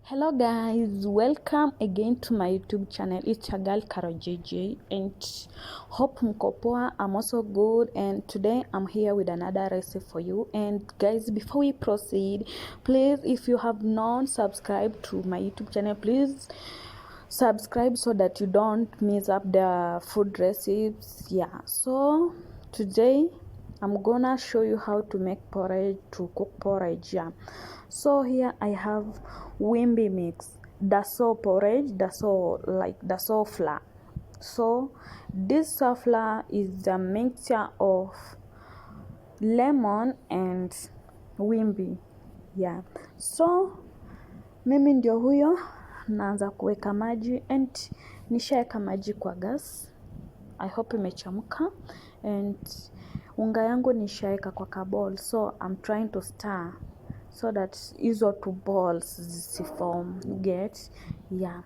Hello guys, welcome again to my YouTube channel. It's your girl Caro JJ and hope mko poa. I'm also good and today I'm here with another recipe for you. And guys, before we proceed, please, if you have not subscribed to my YouTube channel, please subscribe so that you don't miss up the food recipes. Yeah, so today I'm gonna show you how to make porridge, to cook porridge. Yeah, so here I have wimbi mix, daso porridge, daso flour. So this flour is a mixture of lemon and wimbi. Yeah, so mimi ndio huyo naanza kuweka maji and nishaeka maji kwa gas. I hope imechemka and unga yangu nishaeka kwa kabol, so I'm trying to stir so that hizo two balls zisiform, get. Yeah,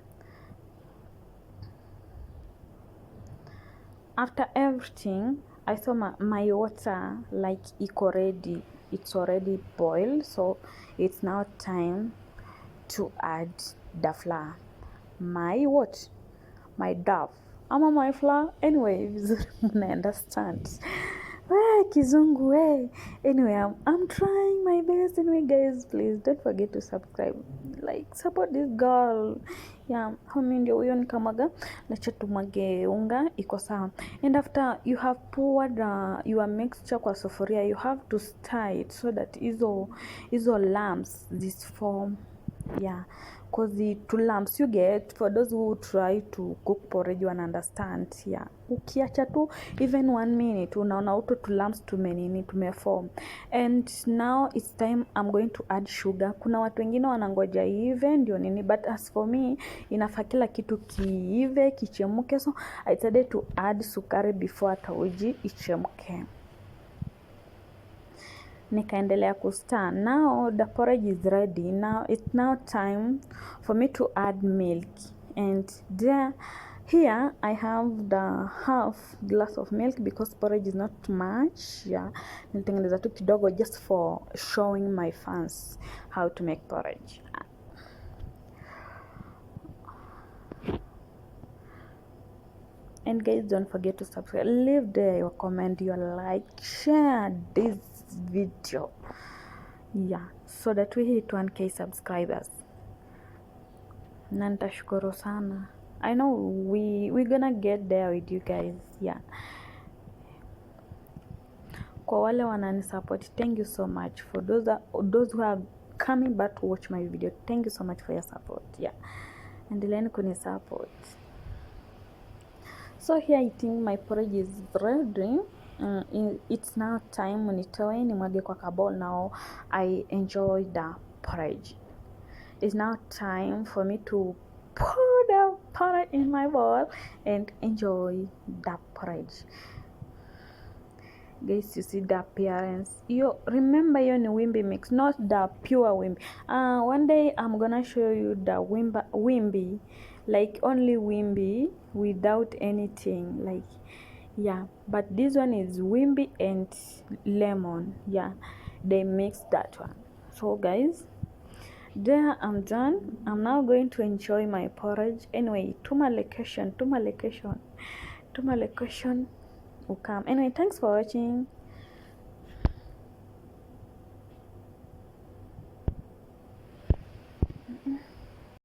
after everything I saw my water like iko ready, it's already boiled, so it's now time to add the flour, my dough ama my flour, anyway vizuri mna understand. Kizungu, anyway, I'm trying my best. Anyway guys, please don't forget to subscribe, like support this girl. Yeah, homi ndio huyo nikamaga nacha tumage unga iko sawa. And after you have poured your mixture kwa sufuria, you have to stir it so that hizo lumps this form. Yeah, because the two lumps you get, for those who try to cook porridge, you understand. Yeah, ukiacha tu even 1 minute unaona uto two lumps tumeform. And now it's time I'm going to add sugar. Kuna watu wengine wanangoja ive ndio nini, but as for me inafaa kila kitu kiive kichemuke, so I decided to add sukari before hata uji ichemke. Nikaendelea kustir. Now the porridge is ready. Now it's now time for me to add milk, and here I have the half glass of milk because porridge is not much. Yeah, nitengeneza tu kidogo just for showing my fans how to make porridge. And guys, don't forget to subscribe, leave there your comment, your like, share this video, yeah, so that we hit 1k subscribers. Na nitashukuru sana. I know we're gonna get there with you guys. Yeah, kwa wale wanani support, thank you so much. For those who are coming back to watch my video, thank you so much for your support. Yeah, endeleni kuni support. So here I think my porridge is ready. It's now time nitoe nimwage kwa kabol. Now I enjoy the porridge. It's now time for me to pour the porridge in my bowl and enjoy the porridge. Guys, you see the appearance. You remember you ni wimbi mix, not the pure wimbi. One day I'm gonna show you the wimbi, like only wimbi without anything, like, yeah, but this one is wimbi and lemon. Yeah, they mix that one. So guys, there I'm done. I'm now going to enjoy my porridge. Anyway, to my location will come. Anyway, thanks for watching.